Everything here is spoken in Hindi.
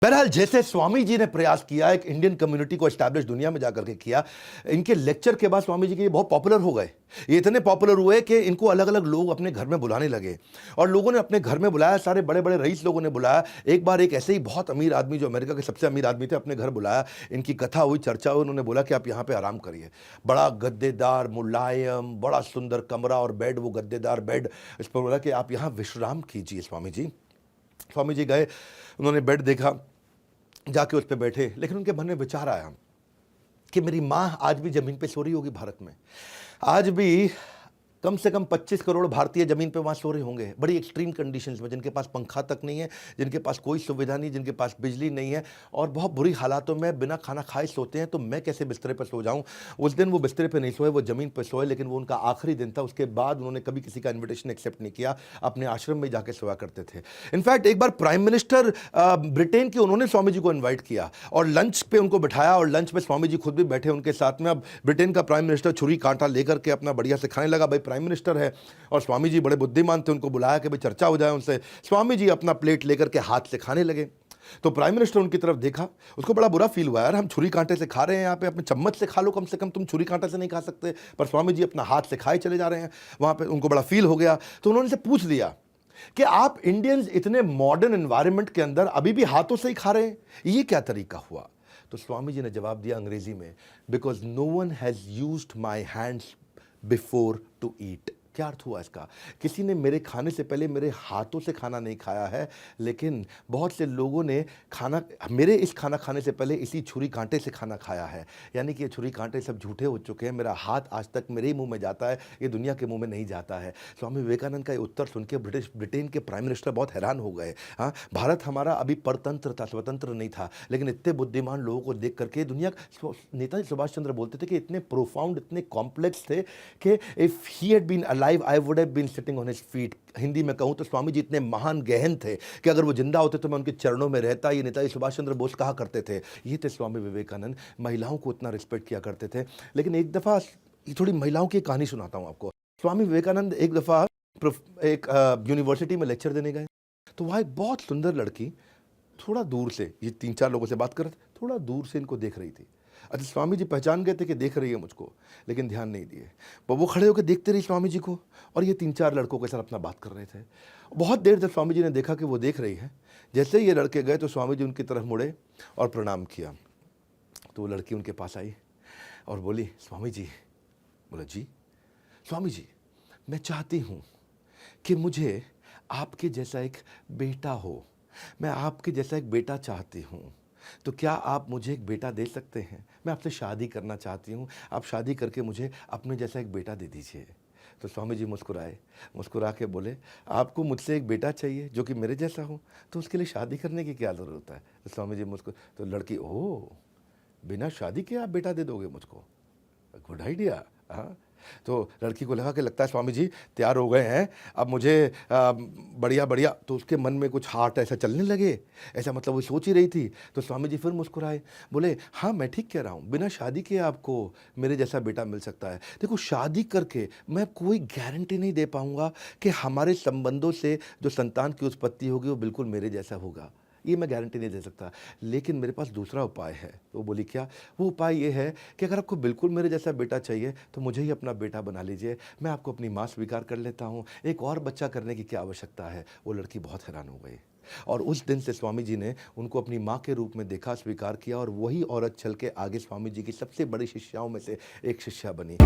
बहरहाल जैसे स्वामी जी ने प्रयास किया एक इंडियन कम्युनिटी को एस्टैब्लिश दुनिया में जाकर के किया, इनके लेक्चर के बाद स्वामी जी के ये बहुत पॉपुलर हो गए। ये इतने पॉपुलर हुए कि इनको अलग अलग लोग अपने घर में बुलाने लगे और लोगों ने अपने घर में बुलाया, सारे बड़े बड़े रईस लोगों ने बुलाया। एक बार एक ऐसे ही बहुत अमीर आदमी जो अमेरिका के सबसे अमीर आदमी थे अपने घर बुलाया, इनकी कथा हुई, चर्चा हुई, उन्होंने बोला कि आप यहाँ पे आराम करिए। बड़ा गद्देदार मुलायम बड़ा सुंदर कमरा और बेड, वो गद्देदार बेड, इस पर बोला कि आप यहाँ विश्राम कीजिए स्वामी जी। स्वामी जी गए, उन्होंने बेड देखा, जाके उस पर बैठे, लेकिन उनके मन में विचार आया कि मेरी माँ आज भी ज़मीन पे सो रही होगी भारत में, आज भी कम से कम 25 करोड़ भारतीय ज़मीन पे वहाँ सो रहे होंगे, बड़ी एक्सट्रीम कंडीशंस में, जिनके पास पंखा तक नहीं है, जिनके पास कोई सुविधा नहीं, जिनके पास बिजली नहीं है और बहुत बुरी हालातों में बिना खाना खाए सोते हैं। तो मैं कैसे बिस्तरे पर सो जाऊँ? उस दिन वो बिस्तरे पर नहीं सोए, वो ज़मीन पर सोए, लेकिन वो उनका आखिरी दिन था। उसके बाद उन्होंने कभी किसी का इन्विटेशन एक्सेप्ट नहीं किया, अपने आश्रम में जाके सोया करते थे। इनफैक्ट एक बार प्राइम मिनिस्टर ब्रिटेन के, उन्होंने स्वामी जी को इन्वाइट किया और लंच पे उनको बिठाया और लंच में स्वामी जी खुद भी बैठे उनके साथ में। अब ब्रिटेन का प्राइम मिनिस्टर छुरी कांटा लेकर के अपना बढ़िया से खाने लगा, भाई प्राइम मिनिस्टर है और स्वामी जी बड़े बुद्धिमान थे, उनको बुलाया कि भाई चर्चा हो जाए उनसे। स्वामी जी अपना प्लेट लेकर के हाथ से खाने लगे। तो प्राइम मिनिस्टर उनकी तरफ देखा, उसको बड़ा बुरा फील हुआ, यार हम छुरी कांटे से खा रहे हैं यहाँ पे, अपने चम्मच से खा लो कम से कम, तुम छुरी कांटे से नहीं खा सकते, पर स्वामी जी अपना हाथ से खाए चले जा रहे हैं। वहाँ पे उनको बड़ा फील हो गया, तो उन्होंने से पूछ लिया कि आप इंडियंस इतने मॉडर्न एनवायरनमेंट के अंदर अभी भी हाथों से ही खा रहे हैं, ये क्या तरीका हुआ? तो स्वामी जी ने जवाब दिया अंग्रेजी में, because no one has used my hands before to eat. क्या अर्थ हुआ इसका? किसी ने मेरे खाने से पहले मेरे हाथों से खाना नहीं खाया है, लेकिन बहुत से लोगों ने खाना, मेरे इस खाना खाने से पहले इसी छुरी कांटे से खाना खाया है। यानी कि ये छुरी कांटे सब झूठे हो चुके हैं, मेरा हाथ आज तक मेरे ही मुंह में जाता है, ये दुनिया के मुंह में नहीं जाता है। स्वामी विवेकानंद का ये उत्तर सुन के ब्रिटेन के प्राइम मिनिस्टर बहुत हैरान हो गए। हाँ, भारत हमारा अभी परतंत्र था, स्वतंत्र नहीं था, लेकिन इतने बुद्धिमान लोगों को देख करके दुनिया, नेताजी सुभाष चंद्र बोलते थे कि इतने प्रोफाउंड, इतने कॉम्प्लेक्स थे कि if he had been alive, I would have been sitting on his feet। Hindi में कहूँ तो स्वामी जी इतने महान गहन थे कि अगर वो जिंदा होते तो मैं उनके चरणों में रहता। ये नेताजी सुभाष चंद्र बोस कहा करते थे। ये थे स्वामी विवेकानंद, महिलाओं को इतना रिस्पेक्ट किया करते थे। लेकिन एक दफ़ा थोड़ी महिलाओं की कहानी सुनाता हूँ आपको। स्वामी विवेकानंद एक दफ़ा एक यूनिवर्सिटी में लेक्चर देने गए, तो वहाँ एक बहुत सुंदर लड़की थोड़ा दूर से, ये 3-4 लोगों से बात कर रहे थे, थोड़ा दूर से इनको देख रही थी। अच्छा, स्वामी जी पहचान गए थे कि देख रही है मुझको, लेकिन ध्यान नहीं दिए। वो खड़े होकर देखते रही स्वामी जी को और ये 3-4 लड़कों के साथ अपना बात कर रहे थे। बहुत देर तक स्वामी जी ने देखा कि वो देख रही है। जैसे ही ये लड़के गए तो स्वामी जी उनकी तरफ मुड़े और प्रणाम किया। तो वो लड़की उनके पास आई और बोली, स्वामी जी। बोला, जी। स्वामी जी, मैं चाहती हूँ कि मुझे आपके जैसा एक बेटा हो, मैं आपके जैसा एक बेटा चाहती हूँ, तो क्या आप मुझे एक बेटा दे सकते हैं? मैं आपसे शादी करना चाहती हूँ, आप शादी करके मुझे अपने जैसा एक बेटा दे दीजिए। तो स्वामी जी मुस्कुराए, मुस्कुरा के बोले, आपको मुझसे एक बेटा चाहिए जो कि मेरे जैसा हो, तो उसके लिए शादी करने की क्या ज़रूरत है? तो स्वामी जी तो लड़की, ओह, बिना शादी के आप बेटा दे दोगे मुझको? Good idea. हाँ, तो लड़की को लगा कि लगता है स्वामी जी तैयार हो गए हैं, अब मुझे बढ़िया बढ़िया। तो उसके मन में कुछ हार्ट ऐसा चलने लगे, ऐसा मतलब वो सोच ही रही थी। तो स्वामी जी फिर मुस्कुराए, बोले, हाँ मैं ठीक कह रहा हूँ, बिना शादी के आपको मेरे जैसा बेटा मिल सकता है। देखो, शादी करके मैं कोई गारंटी नहीं दे पाऊँगा कि हमारे संबंधों से जो संतान की उत्पत्ति होगी वो बिल्कुल मेरे जैसा होगा, ये मैं गारंटी नहीं दे सकता, लेकिन मेरे पास दूसरा उपाय है। तो वो बोली, क्या? वो उपाय ये है कि अगर आपको बिल्कुल मेरे जैसा बेटा चाहिए तो मुझे ही अपना बेटा बना लीजिए, मैं आपको अपनी माँ स्वीकार कर लेता हूँ, एक और बच्चा करने की क्या आवश्यकता है? वो लड़की बहुत हैरान हो गई और उस दिन से स्वामी जी ने उनको अपनी माँ के रूप में देखा, स्वीकार किया और वही औरत चल के आगे स्वामी जी की सबसे बड़ी शिष्याओं में से एक शिष्या बनी।